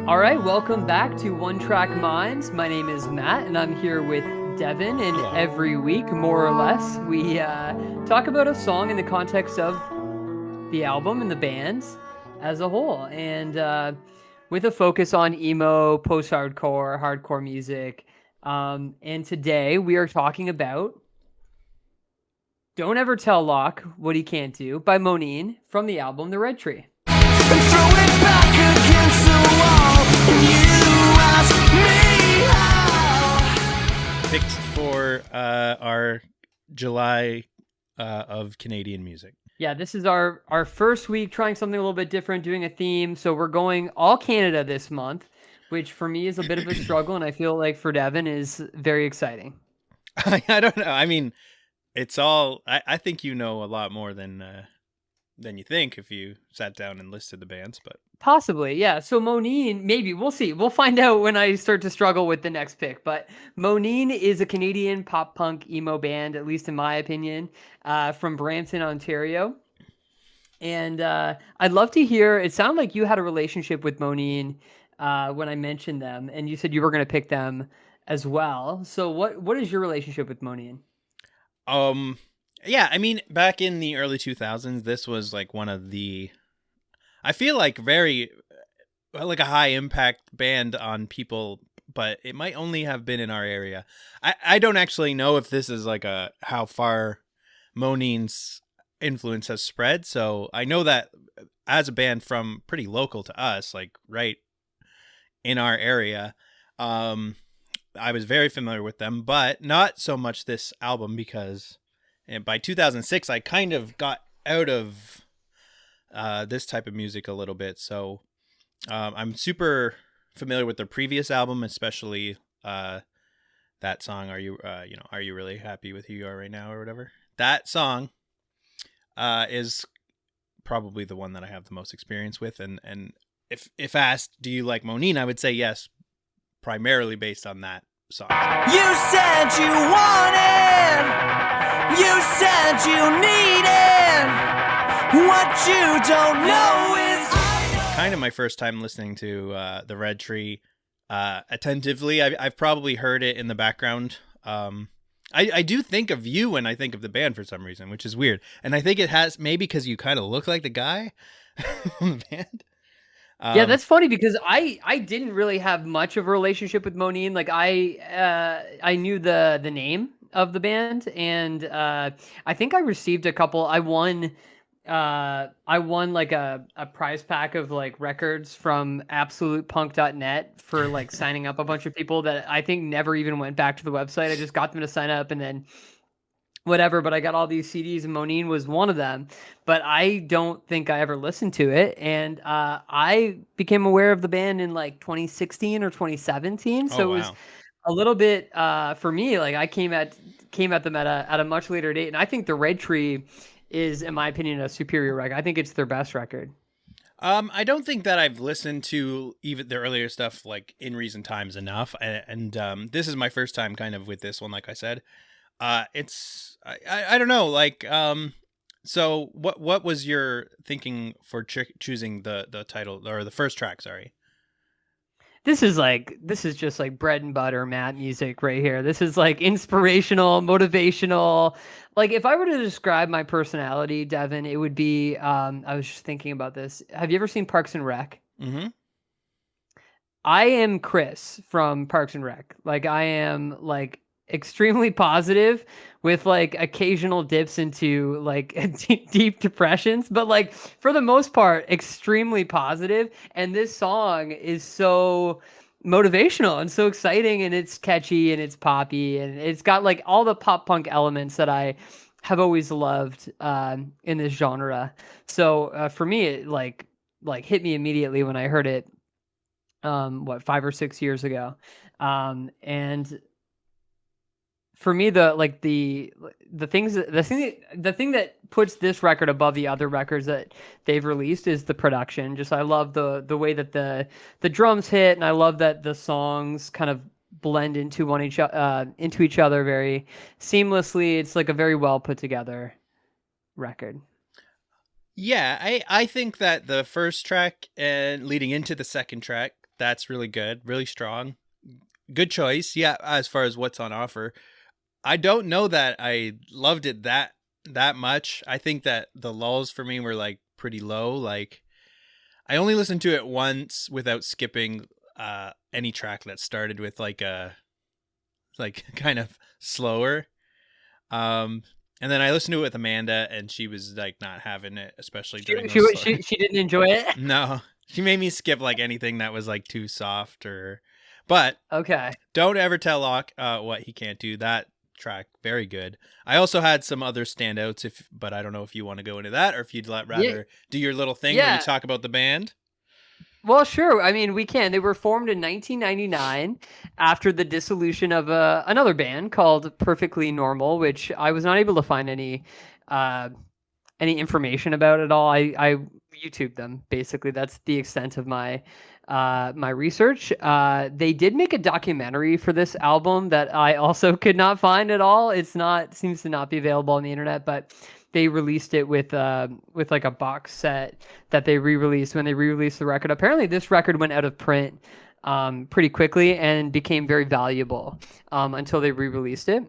All right, welcome back to One Track Minds. My name is Matt, and I'm here with Devin. And Hello. every week, more or less, we talk about a song in the context of the album and the bands as a whole, and with a focus on emo, post-hardcore, hardcore music. And today we are talking about "Don't Ever Tell Locke What He Can't Do" by Moneen from the album The Red Tree. And throw it back against the wall, and you ask me how. Picked for our July of Canadian music. Yeah, this is our first week trying something a little bit different, doing a theme. So we're going all Canada this month, which for me is a bit of a struggle, and I feel like for Devin is very exciting. I don't know. I mean, it's all. I think you know a lot more than you think if you sat down and listed the bands. But Possibly, yeah. So Moneen, maybe we'll see. We'll find out when I start to struggle with the next pick. But Moneen is a Canadian pop punk emo band, at least in my opinion, from Brampton, Ontario. And I'd love to hear. It sounded like you had a relationship with Moneen when I mentioned them, and you said you were going to pick them as well. So what is your relationship with Moneen? yeah, I mean, back in the early 2000s, this was like one of the. I feel like very like a high impact band on people, but it might only have been in our area. I don't actually know if this is like how far Moneen's influence has spread. So I know that as a band from pretty local to us, like right in our area, I was very familiar with them, but not so much this album because by 2006 I kind of got out of this type of music a little bit. So I'm super familiar with their previous album, especially that song. Are you really happy with who you are right now, or whatever? That song is probably the one that I have the most experience with. And if asked, do you like Moneen? I would say yes, primarily based on that song. You said you wanted, you said you needed. What you don't know is Kind of my first time listening to the Red Tree attentively. I've probably heard it in the background. I do think of you when I think of the band for some reason, which is weird. And I think it has maybe because you kind of look like the guy from the band. Yeah, that's funny because I didn't really have much of a relationship with Moneen. Like I knew the name of the band, and I think I received a couple. I won like a prize pack of like records from absolutepunk.net for like signing up a bunch of people that I think never even went back to the website. I just got them to sign up and then whatever, but I got all these CDs and Moneen was one of them, but I don't think I ever listened to it. And I became aware of the band in like 2016 or 2017. Oh So it was wow. a little bit for me, like I came at them at a much later date. And I think the Red Tree is, in my opinion, a superior record. I think it's their best record. I don't think that I've listened to even the earlier stuff like in recent times enough, and this is my first time kind of with this one. Like I said, it's I don't know. Like so what was your thinking for choosing the title or the first track? Sorry. This is just like bread and butter Matt music right here. This is like inspirational, motivational. Like if I were to describe my personality, Devin, it would be I was just thinking about this. Have you ever seen Parks and Rec? Mm-hmm. I am Chris from Parks and Rec. Like I am like extremely positive with like occasional dips into like deep depressions, but like for the most part extremely positive. And this song is so motivational and so exciting, and it's catchy and it's poppy and it's got like all the pop punk elements that I have always loved in this genre. So for me it like hit me immediately when I heard it 5 or 6 years ago. And for me the thing that puts this record above the other records that they've released is the production. Just I love the way that the drums hit, and I love that the songs kind of blend into each other very seamlessly. It's like a very well put together record. Yeah, I think that the first track and leading into the second track, That's really good, really strong. Good choice. Yeah, as far as what's on offer. I don't know that I loved it that much. I think that the lulls for me were like pretty low. Like I only listened to it once without skipping any track that started with like a kind of slower. And then I listened to it with Amanda, and she was like not having it, especially during those slower. She didn't enjoy it. No, she made me skip like anything that was like too soft or. But Okay. don't ever tell Locke what he can't do. That track very good. I also had some other standouts, but I don't know if you want to go into that or if you'd rather do your little thing where you talk about the band. Well, sure. I mean, we can. They were formed in 1999 after the dissolution of another band called Perfectly Normal, which I was not able to find any information about at all. I YouTubed them, basically. That's the extent of my my research. They did make a documentary for this album that I also could not find at all. Seems to not be available on the internet, but they released it with like a box set that they re-released when they re-released the record. Apparently this record went out of print pretty quickly and became very valuable until they re-released it.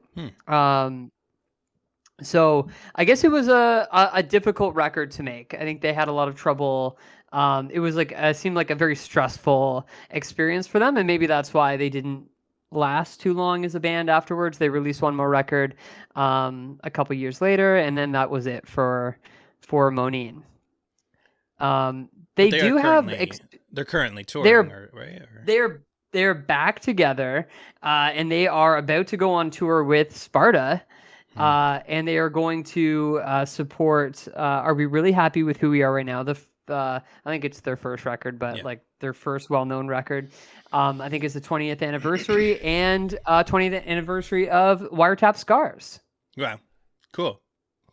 So I guess it was a difficult record to make. I think they had a lot of trouble. It was like seemed like a very stressful experience for them, and maybe that's why they didn't last too long as a band afterwards. They released one more record a couple years later, and then that was it for Moneen. They do have. They're currently touring, right? They're back together, and they are about to go on tour with Sparta. And they are going to support. Are we really happy with who we are right now? I think it's their first record, but like their first well-known record. I think it's the 20th anniversary and 20th anniversary of Wiretap Scars. Wow, cool.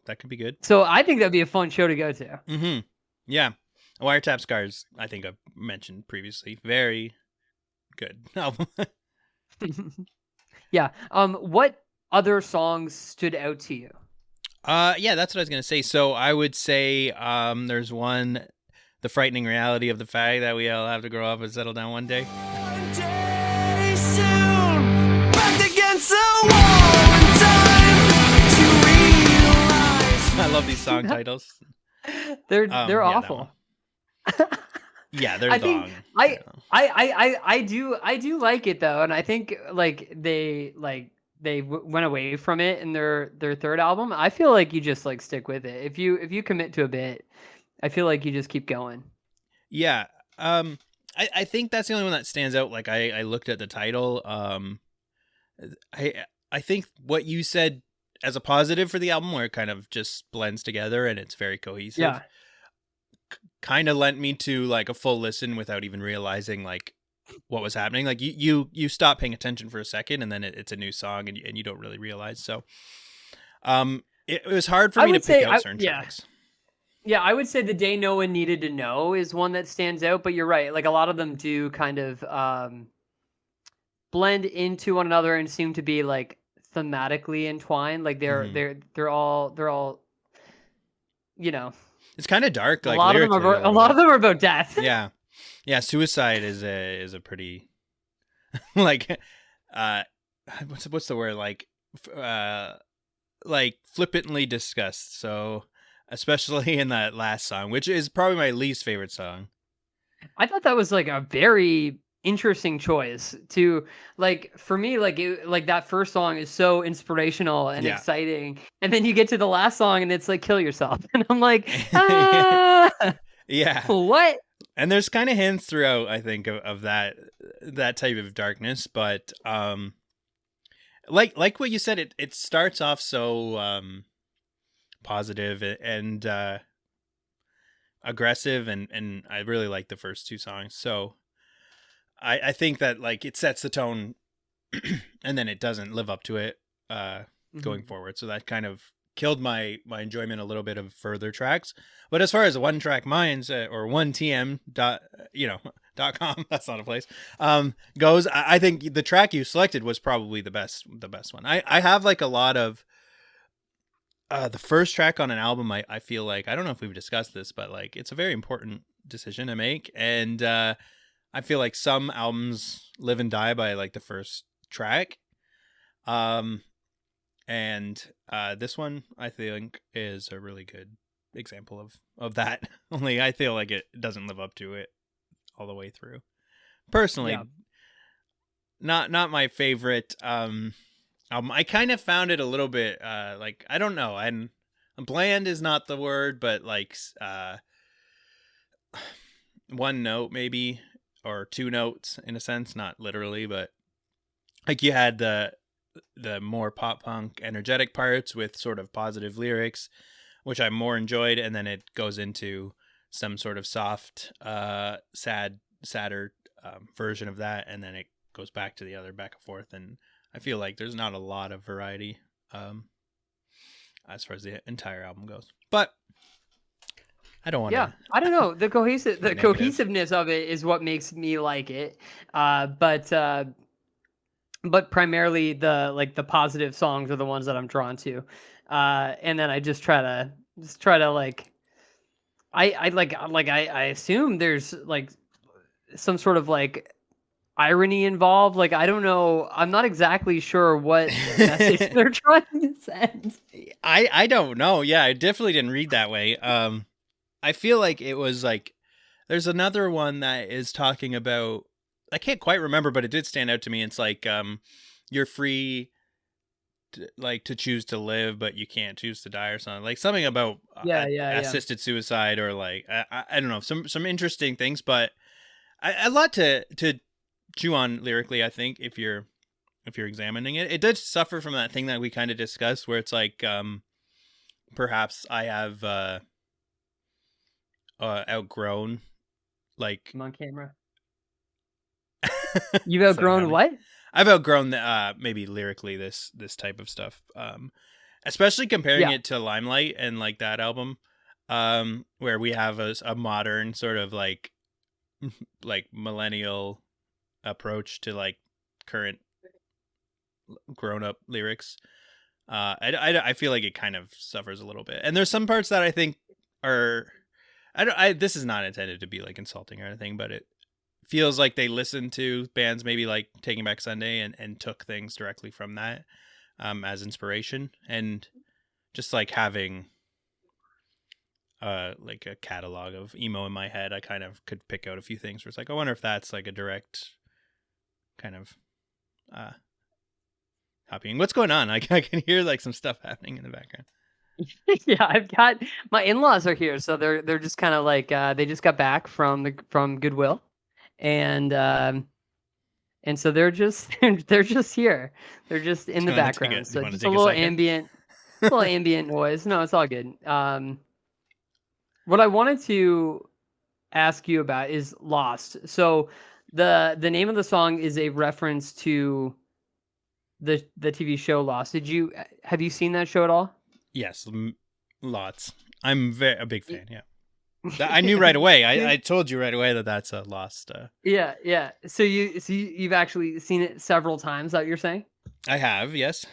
That could be good. So I think that'd be a fun show to go to. Mm-hmm. Yeah, Wiretap Scars. I think I've mentioned previously. Very good album. Yeah. What other songs stood out to you? Yeah, that's what I was gonna say. So I would say there's one, The Frightening Reality of the Fact That We All Have to Grow Up and Settle Down One Day. One day soon, backed against the wall in time to realize. I love these song titles. They're awful. Yeah, they're I think I do like it though, and I think like they went away from it in their third album. I feel like you just like stick with it. If you commit to a bit, I feel like you just keep going. Yeah. I think that's the only one that stands out. Like I looked at the title. I think what you said as a positive for the album, where it kind of just blends together and it's very cohesive. Yeah. Kind of lent me to like a full listen without even realizing like what was happening. Like you stop paying attention for a second and then it's a new song and you don't really realize. So it was hard for me to pick out certain tracks. Yeah, I would say The Day No One Needed to Know is one that stands out, but you're right. Like a lot of them do kind of blend into one another and seem to be like thematically entwined. Like they're all you know. It's kind of dark. Like a lot of them are about death. Yeah. Yeah, suicide is a pretty like what's the word, like flippantly discussed. So especially in that last song, which is probably my least favorite song. I thought that was like a very interesting choice to like for me like that first song is so inspirational and exciting, and then you get to the last song and it's like kill yourself and I'm like yeah, what? And there's kind of hints throughout, I think, of that type of darkness, but like what you said, it starts off so positive and aggressive, and I really like the first two songs. So I think that like it sets the tone, and then it doesn't live up to it going forward. So that kind of killed my enjoyment a little bit of further tracks. But as far as One Track Minds or 1TM .com, that's not a place, goes, I think the track you selected was probably the best one. I have like a lot of the first track on an album. I feel like, I don't know if we've discussed this, but like it's a very important decision to make, and I feel like some albums live and die by like the first track. And this one I think is a really good example of that. Only I feel like it doesn't live up to it all the way through. Personally, Yeah. not my favorite album. I kind of found it a little bit like, I don't know, and bland is not the word, but like one note maybe, or two notes in a sense, not literally, but like you had the more pop punk energetic parts with sort of positive lyrics, which I more enjoyed, and then it goes into some sort of soft sadder version of that, and then it goes back to the other, back and forth. And I feel like there's not a lot of variety as far as the entire album goes, but I don't want to. Yeah, I don't know. The negative. cohesiveness of it is what makes me like it. But primarily the positive songs are the ones that I'm drawn to. And then I just try to like I assume there's like some sort of like irony involved. Like, I don't know. I'm not exactly sure what message they're trying to send. I don't know. Yeah, I definitely didn't read that way. I feel like it was like, there's another one that is talking about, I can't quite remember, but it did stand out to me. It's like, you're free to choose to live, but you can't choose to die, or something, like something about assisted suicide, or like, I don't know, some interesting things, but a lot to chew on lyrically. I think if you're examining it, it does suffer from that thing that we kind of discussed, where it's like, perhaps I have outgrown, like, I'm on camera. You've outgrown what? I've outgrown maybe lyrically this type of stuff, especially comparing it to Limelight and like that album, where we have a modern sort of like millennial approach to like current grown up lyrics. I feel like it kind of suffers a little bit, and there's some parts that I think are, this is not intended to be like insulting or anything, but it feels like they listened to bands maybe like Taking Back Sunday and took things directly from that as inspiration, and just like having like a catalog of emo in my head, I kind of could pick out a few things where it's like, I wonder if that's like a direct kind of copying. What's going on? I can hear like some stuff happening in the background. Yeah, I've got my in-laws are here, so they're just kind of like they just got back from Goodwill, and so they're just they're just here. They're just in the background. So just a little ambient noise. No, it's all good. What I wanted to ask you about is Lost. So the name of the song is a reference to the TV show Lost. Have you seen that show at all? Yes, lots. I'm a big fan. Yeah, I knew right away. I told you right away that that's a Lost. Yeah. So you've actually seen it several times, that you're saying? I have, yes.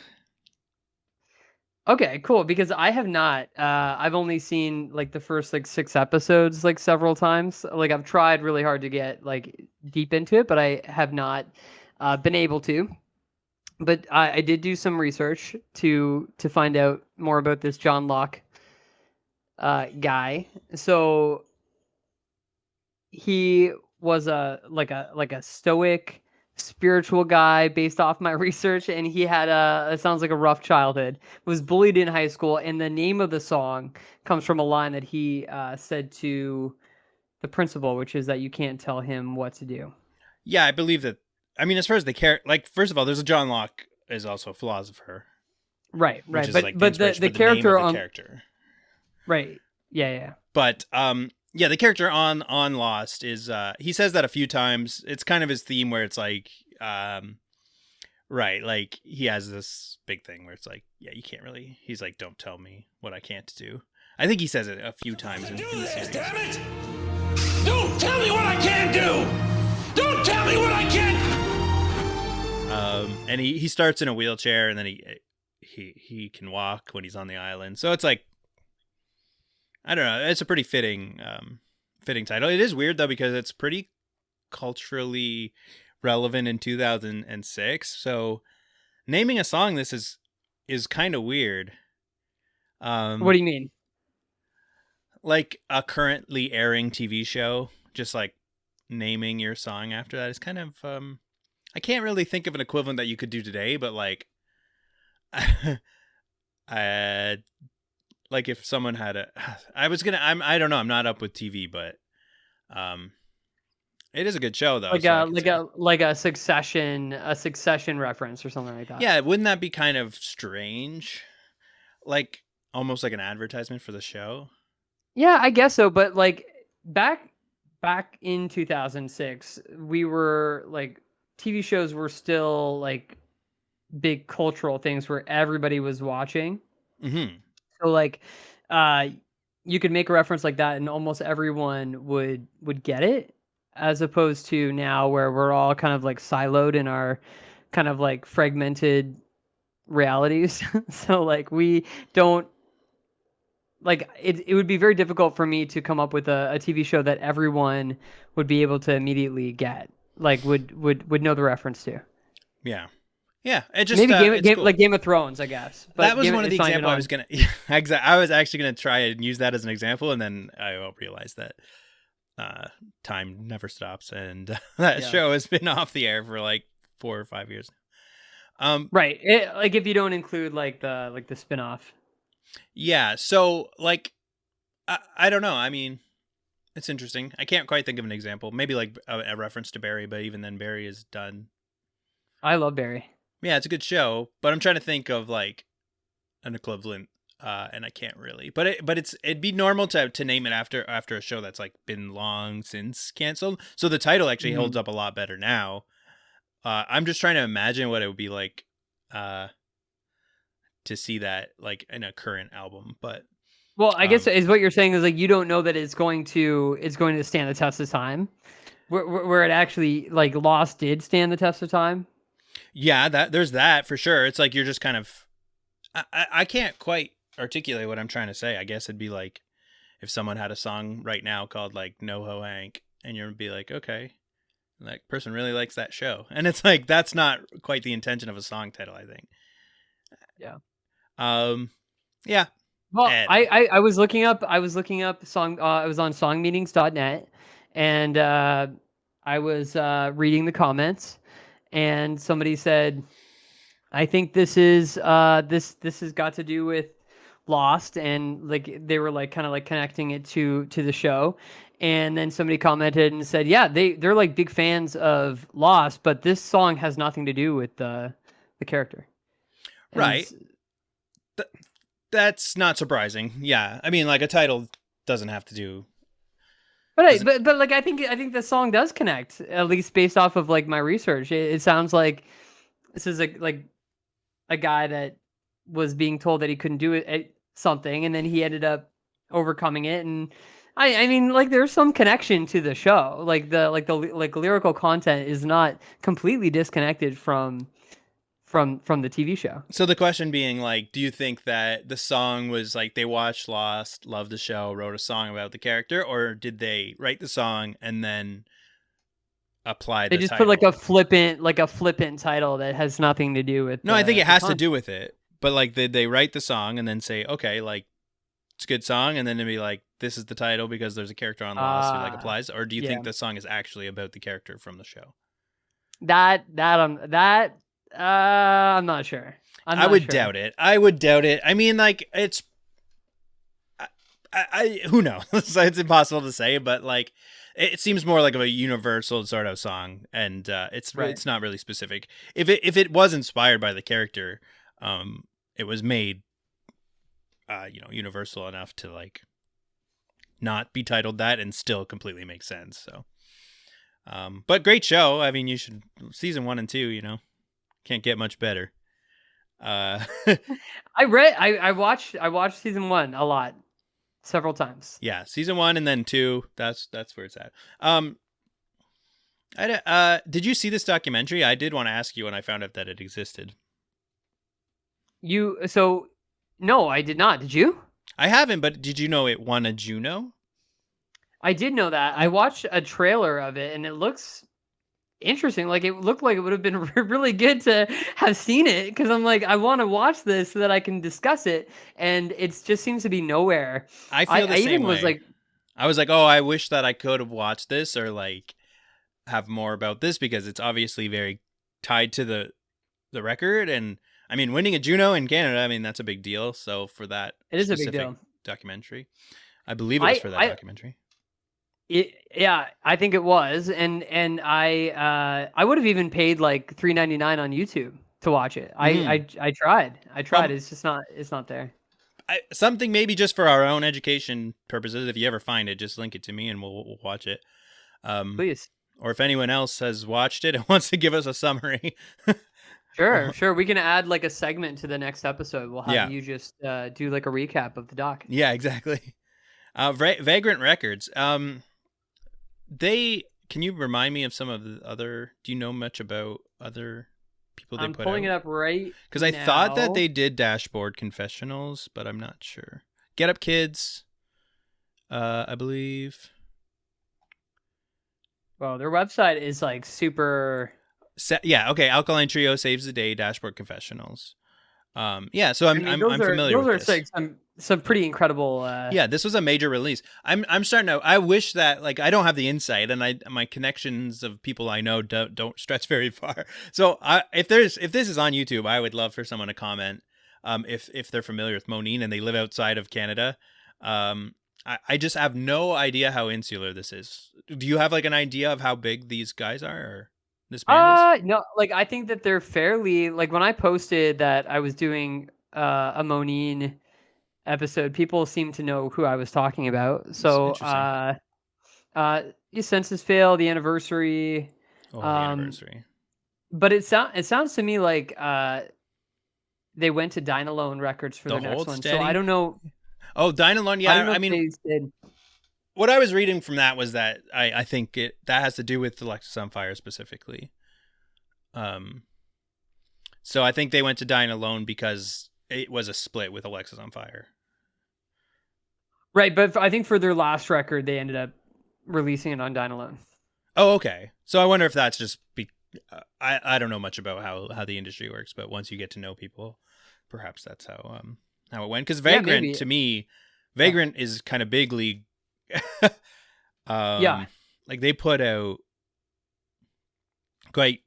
Okay, cool. Because I have not. I've only seen like the first like 6 episodes like several times. Like, I've tried really hard to get like deep into it, but I have not been able to. But I did do some research to find out more about this John Locke guy. So he was a stoic spiritual guy based off my research, and he had it sounds like a rough childhood. Was bullied in high school, and the name of the song comes from a line that he said to the principal, which is that you can't tell him what to do. Yeah, I believe that. I mean, as far as the character, like, first of all, there's a John Locke is also a philosopher, right? Which is but like the character name of on the character, right? Yeah. But yeah, the character on Lost is he says that a few times. It's kind of his theme, where it's like right, like he has this big thing where it's like, yeah, you can't really. He's like, don't tell me what I can't do. I think he says it a few times in the series. Damn it! Don't tell me what I can't do! Don't tell me what I can't. And he starts in a wheelchair, and then he can walk when he's on the island. So it's like, I don't know. It's a pretty fitting title. It is weird though, because it's pretty culturally relevant in 2006. So naming a song this is kind of weird. What do you mean? Like a currently airing TV show, just like naming your song after that is kind of I can't really think of an equivalent that you could do today, but like like if someone had I don't know, I'm not up with TV, but it is a good show though. Like a succession reference or something like that. Yeah, wouldn't that be kind of strange? Like almost like an advertisement for the show? Yeah, I guess so. But like back in 2006, we were like TV shows were still like big cultural things where everybody was watching. Mm-hmm. So like, you could make a reference like that, and almost everyone would get it, as opposed to now where we're all kind of like siloed in our kind of like fragmented realities. So like we don't like it would be very difficult for me to come up with a TV show that everyone would be able to immediately get, like would know the reference to. Yeah. Yeah, it just maybe cool. like Game of Thrones, I guess. But that was one of the examples I was gonna. I was actually gonna try and use that as an example, and then I realized that time never stops, and that show has been off the air for like 4 or 5 years now. Right. Like if you don't include like the spinoff. Yeah. So like, I don't know. I mean, it's interesting. I can't quite think of an example. Maybe like a reference to Barry, but even then, Barry is done. I love Barry. Yeah, it's a good show, but I'm trying to think of like an equivalent, and I can't really. But it'd be normal to name it after a show that's like been long since canceled. So the title actually holds up a lot better now. I'm just trying to imagine what it would be like to see that like in a current album. But well, I guess is what you're saying is like you don't know that it's going to stand the test of time, where it actually like Lost did stand the test of time. Yeah, there's that for sure. It's like you're just kind of I can't quite articulate what I'm trying to say. I guess it'd be like if someone had a song right now called like No Ho Hank, and you'd be like, okay, that person really likes that show. And it's like that's not quite the intention of a song title, I think. Yeah. Yeah. Well, I was looking up song I was on songmeanings.net, and I was reading the comments, and somebody said, I think this is this has got to do with Lost, and like they were like kind of like connecting it to the show. And then somebody commented and said, yeah, they're like big fans of Lost, but this song has nothing to do with the character. And right. That's not surprising. Yeah. I mean, like a title doesn't have to do. But like I think the song does connect, at least based off of like my research. It sounds like this is like a guy that was being told that he couldn't do it at something, and then he ended up overcoming it. And I mean, like there's some connection to the show. Like the lyrical content is not completely disconnected from the TV show. So the question being like, do you think that the song was like they watched Lost, loved the show, wrote a song about the character, or did they write the song and then apply the title? They just put like a flippant title that has nothing to do with. No, I think it has to do with it. But like, did they write the song and then say, okay, like it's a good song, and then it'd be like, this is the title because there's a character on Lost who like applies, or do you think the song is actually about the character from the show? I'm not sure. I would doubt it. I mean, like it's, I who knows? So it's impossible to say, but like it seems more like a universal sort of song, and it's not really specific. If it was inspired by the character, it was made, universal enough to like not be titled that and still completely make sense. So, but great show. I mean, you should season 1 and 2. Can't get much better. I watched season 1 a lot, several times. Yeah, season 1 and then 2. That's where it's at. Did you see this documentary? I did want to ask you when I found out that it existed. No, I did not. Did you? I haven't, but did you know it won a Juno? I did know that. I watched a trailer of it, and it looks interesting. Like it looked like it would have been really good to have seen it because I'm like, I want to watch this so that I can discuss it, and it just seems to be nowhere. I I, feel the I same even was way. like, I was like, oh, I wish that I could have watched this or like have more about this because it's obviously very tied to the record. And I mean, winning a Juno in Canada, I mean, that's a big deal. So for that it is a big specific deal. documentary, I believe it was I, for that I, documentary. yeah, I think it was, and I would have even paid like $3.99 on YouTube to watch it. Mm-hmm. I tried. Well, It's just it's not there. something maybe just for our own education purposes. If you ever find it, just link it to me and we'll watch it. Um, Please. or if anyone else has watched it and wants to give us a summary. Sure, sure. We can add like a segment to the next episode. We'll have Yeah. you just do like a recap of the doc. Yeah, exactly. Vagrant Records. They can you remind me of some of the other? Do you know much about other people they I'm put pulling it out? up right Because I thought that now. they did Dashboard Confessionals, but I'm not sure. Get Up Kids, I believe. Well, their website is like super. Yeah, okay. Alkaline Trio Saves the Day, Dashboard Confessionals. Yeah, so I mean, I'm familiar with this. like some pretty incredible. Yeah, this was a major release. I'm starting to. I wish that like I don't have the insight, and my connections of people I know don't stretch very far. So if this is on YouTube, I would love for someone to comment. If they're familiar with Moneen and they live outside of Canada, I just have no idea how insular this is. Do you have like an idea of how big these guys are or this band is? No, like I think that they're fairly like when I posted that I was doing a Moneen episode, people seem to know who I was talking about. It's So, interesting. Your Census Fail, the anniversary. Oh, the Um, anniversary. but it sounds to me like they went to Dynalone Records for The their next Hold one. So I Steady. don't know. Oh, Dynalone. I don't Yeah, know I if mean, they did. what I was reading from that was that I think that has to do with Alexis on Fire specifically. So I think they went to Dine Alone because it was a split with Alexis on Fire. Right, but I think for their last record, they ended up releasing it on Dynalone. Oh, okay. So I wonder if that's just I don't know much about how the industry works, but once you get to know people, perhaps that's how it went. Because Vagrant to me, Vagrant is kind of big league. Yeah. Like they put out quite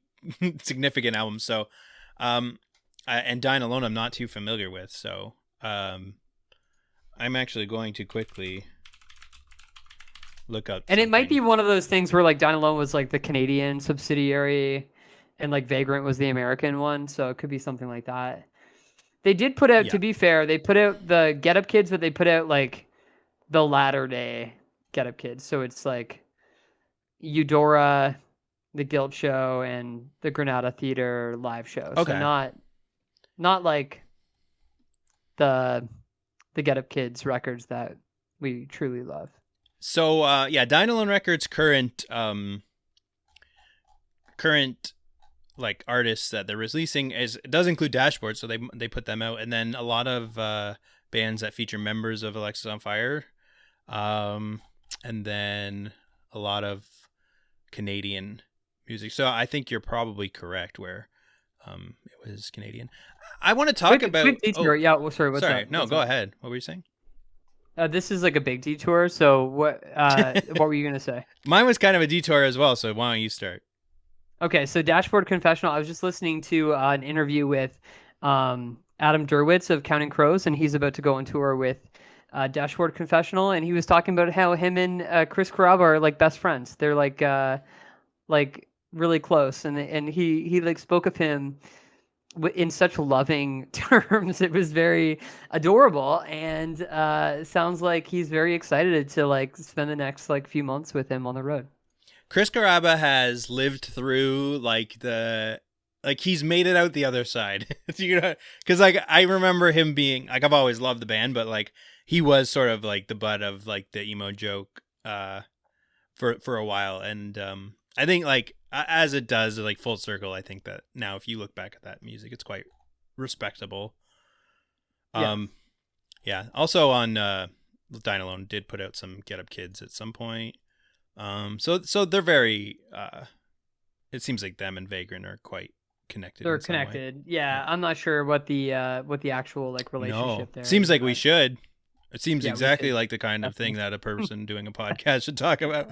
significant albums. So, and Dine Alone, I'm not too familiar with. So, I'm actually going to quickly look up. And it might be one of those things where like Dynalone was like the Canadian subsidiary and like Vagrant was the American one. So it could be something like that. They did put out, to be fair, they put out the Get Up Kids, but they put out like the latter day Get Up Kids. So it's like Eudora, the Guild Show, and the Granada Theater live show. Okay. So not like the Get Up Kids records that we truly love. So yeah, Dine Alone Records current like artists that they're releasing it does include Dashboard, so they put them out, and then a lot of bands that feature members of Alexis on Fire, and then a lot of Canadian music. So I think you're probably correct where it was Canadian. I want to talk about quick detour. Yeah, well, sorry. What's sorry, up? no, go ahead. What were you saying? This is like a big detour. So what were you gonna say? Mine was kind of a detour as well. So why don't you start? Okay, so Dashboard Confessional. I was just listening to an interview with Adam Derwitz of Counting Crows, and he's about to go on tour with Dashboard Confessional, and he was talking about how him and Chris Carrabba are like best friends. They're like really close, and he like spoke of him in such loving terms. It was very adorable, and sounds like he's very excited to like spend the next like few months with him on the road. Chris Carrabba has lived through he's made it out the other side. You know, because like I remember him being like, I've always loved the band, but like he was sort of like the butt of like the emo joke for a while, and I think like as it does like full circle, I think that now if you look back at that music, it's quite respectable. Yeah. Also on Dine did put out some Get Up Kids at some point. So they're very. It seems like them and Vagrant are quite connected. They're in some way. connected. Yeah, I'm not sure what the actual like No, relationship there. seems is, like we but- should. It seems Yeah, we exactly should. like the kind of thing Definitely. that a person doing a podcast should talk about.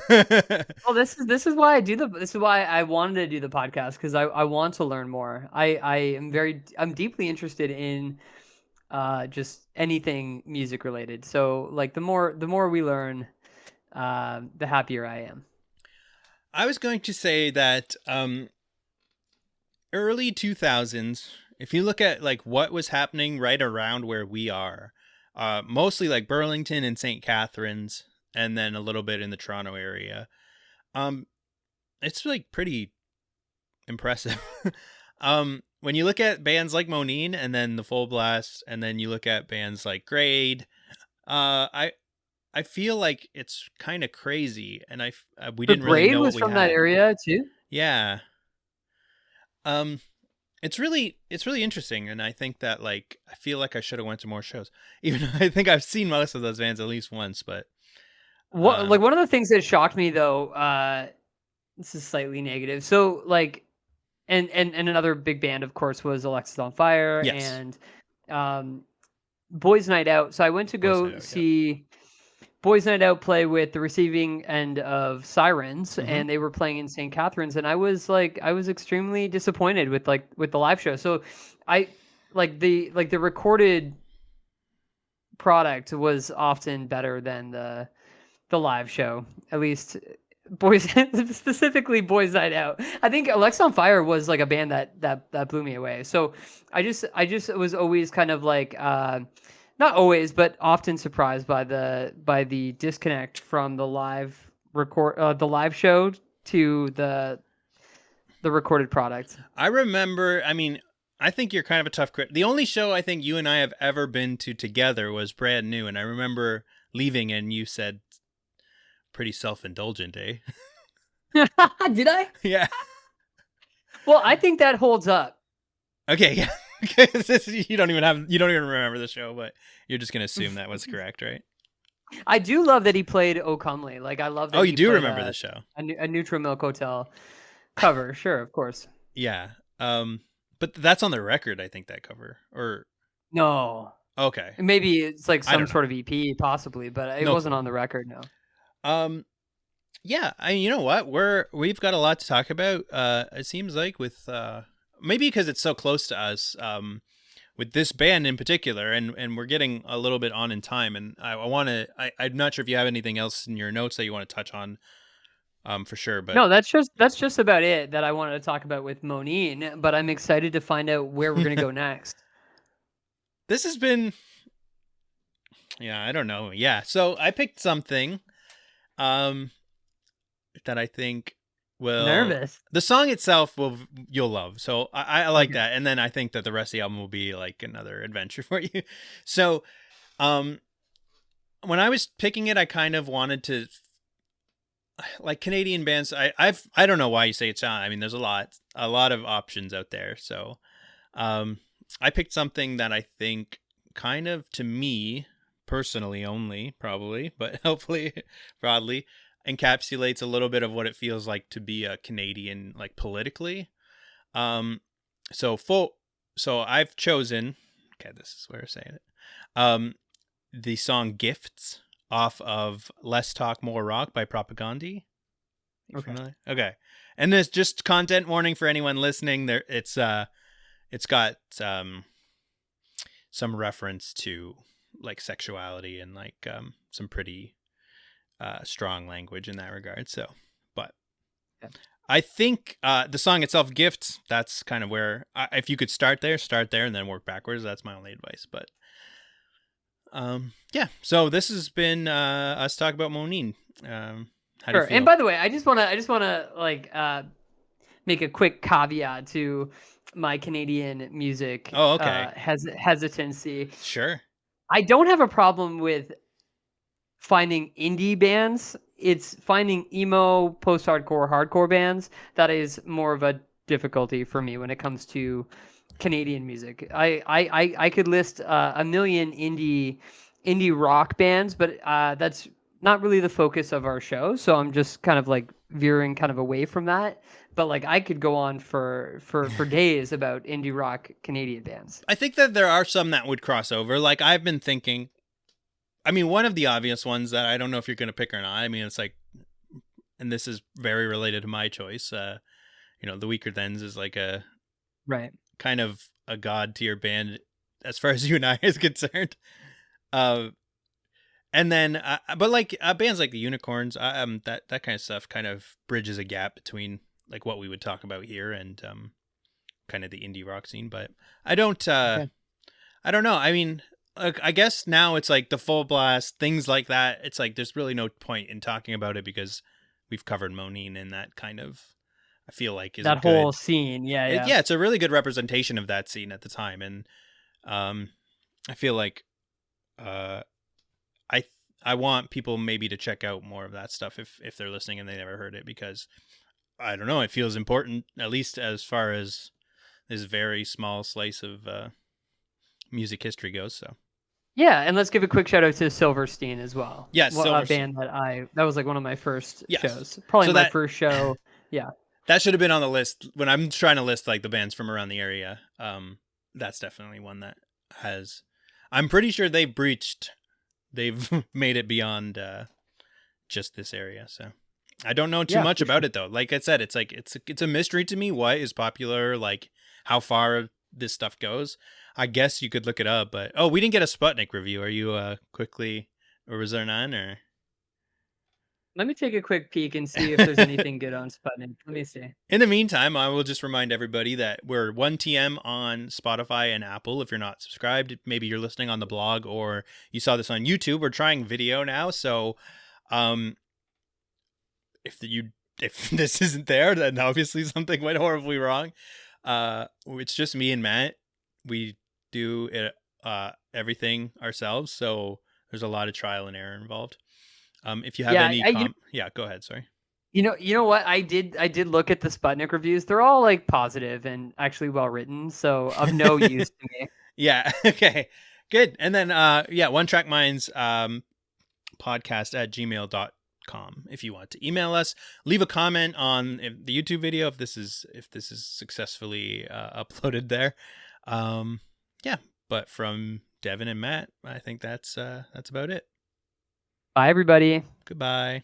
Well, this is why I do this is why I wanted to do the podcast, because I want to learn more. I'm deeply interested in just anything music related. So like the more we learn, the happier I am. I was going to say that early 2000s, if you look at like what was happening right around where we are, mostly like Burlington and St. Catharines, and then a little bit in the Toronto area, it's like pretty impressive. When you look at bands like Moneen and then the Full Blast, and then you look at bands like Grade, I feel like it's kind of crazy, and we The didn't really Grade know was what we from had. that area too. Yeah. It's really interesting, and I think that like I feel like I should have went to more shows. Even though I think I've seen most of those bands at least once, but What like one of the things that shocked me though, this is slightly negative. So like, and another big band, of course, was Alexis on Fire Yes. and Boys Night Out. So I went to Boys go Night Out, yeah. see Boys Night Out play with the receiving end of Sirens, Mhm. and they were playing in St. Catharines, and I was extremely disappointed with the live show. So I the recorded product was often better than the live show, at least Boys specifically Boys Night Out. I think Alex on Fire was like a band that blew me away. So I just was always kind of like not always, but often surprised by the disconnect from the live show to the recorded product. I remember. I mean, I think you're kind of a tough critic. The only show I think you and I have ever been to together was Brand New, and I remember leaving, and you said, "Pretty self-indulgent, eh?" Did I? Yeah. Well, I think that holds up. Okay. Yeah. You don't even remember the show, but you're just gonna assume that was correct, right? I do love that he played "O Comely." Like I love that. Oh, he you do played remember the show? a Neutral Milk Hotel cover. Sure, of course. Yeah. But that's on the record, I think, that cover. Or No, okay. maybe it's like I some don't sort of EP, possibly, but it No wasn't clue. on the record. No. Yeah, you know what? We've got a lot to talk about. It seems like with maybe because it's so close to us, with this band in particular, and we're getting a little bit on in time, and I'm not sure if you have anything else in your notes that you want to touch on, for sure. But No, that's just about it that I wanted to talk about with Moneen. But I'm excited to find out where we're gonna go next. this has been, yeah, I don't know. Yeah, so I picked something, that I think will Nervous. The song itself you'll love. So I like Okay. that, and then I think that the rest of the album will be like another adventure for you. So, when I was picking it, I kind of wanted to like Canadian bands. I don't know why you say it's on. I mean, there's a lot of options out there. So, I picked something that I think kind of, to me personally only, probably, but hopefully broadly, encapsulates a little bit of what it feels like to be a Canadian, like politically. So I've chosen, okay, this is where I'm saying it. The song Gifts off of Less Talk More Rock by Propagandhi. Okay. Familiar? Okay. And there's just content warning for anyone listening. There it's got some reference to like sexuality and like some pretty strong language in that regard. So, but okay. I think the song itself, Gifts, that's kind of where, if you could start there and then work backwards. That's my only advice. But yeah. So this has been us talk about Moneen. How do you Sure. feel? And by the way, I just wanna like make a quick caveat to my Canadian music Oh, okay. hesitancy. Sure. I don't have a problem with finding indie bands. It's finding emo, post-hardcore, hardcore bands that is more of a difficulty for me when it comes to Canadian music. I could list a million indie indie rock bands, but that's not really the focus of our show. So I'm just kind of like veering kind of away from that. But like I could go on for days about indie rock Canadian bands. I think that there are some that would cross over. Like I've been thinking, I mean, one of the obvious ones that I don't know if you're going to pick or not. I mean, it's like, and this is very related to my choice. The Weaker Thens is like a Right. kind of a god tier band as far as you and I is concerned. And then, but like bands like the Unicorns, that kind of stuff kind of bridges a gap between like what we would talk about here and kind of the indie rock scene. But I don't know. I mean, I guess now it's like the Full Blast, things like that. It's like there's really no point in talking about it because we've covered Moneen, and that kind of, I feel like, is that whole scene. Yeah. yeah, it's a really good representation of that scene at the time, and I feel like I want people maybe to check out more of that stuff if they're listening and they never heard it, because I don't know, it feels important, at least as far as this very small slice of music history goes. So Yeah, and let's give a quick shout out to Silverstein as well. Yes, a Silverstein. band that was like one of my first Yes. shows. Probably So my that- first show. Yeah. That should have been on the list when I'm trying to list like the bands from around the area. That's definitely one that has. I'm pretty sure they've made it beyond just this area. So I don't know too much about it though. Like I said, it's like it's a mystery to me what is popular, like how far this stuff goes. I guess you could look it up, but we didn't get a Sputnik review. Are you quickly, or was there none? Or Let me take a quick peek and see if there's anything good on Sputnik. Let me see. in the meantime, I will just remind everybody that we're Onetm on Spotify and Apple. If you're not subscribed, maybe you're listening on the blog or you saw this on YouTube. We're trying video now, so if this isn't there, then obviously something went horribly wrong. It's just me and Matt. We do it, everything ourselves, so there's a lot of trial and error involved. If you have go ahead. Sorry. You know what? I did look at the Sputnik reviews. They're all like positive and actually well written, so of no use to me. Yeah. Okay. Good. And then One Track Minds podcast@gmail.com if you want to email us. Leave a comment on the YouTube video if this is successfully uploaded there. But from Devin and Matt, I think that's about it. Bye everybody. Goodbye.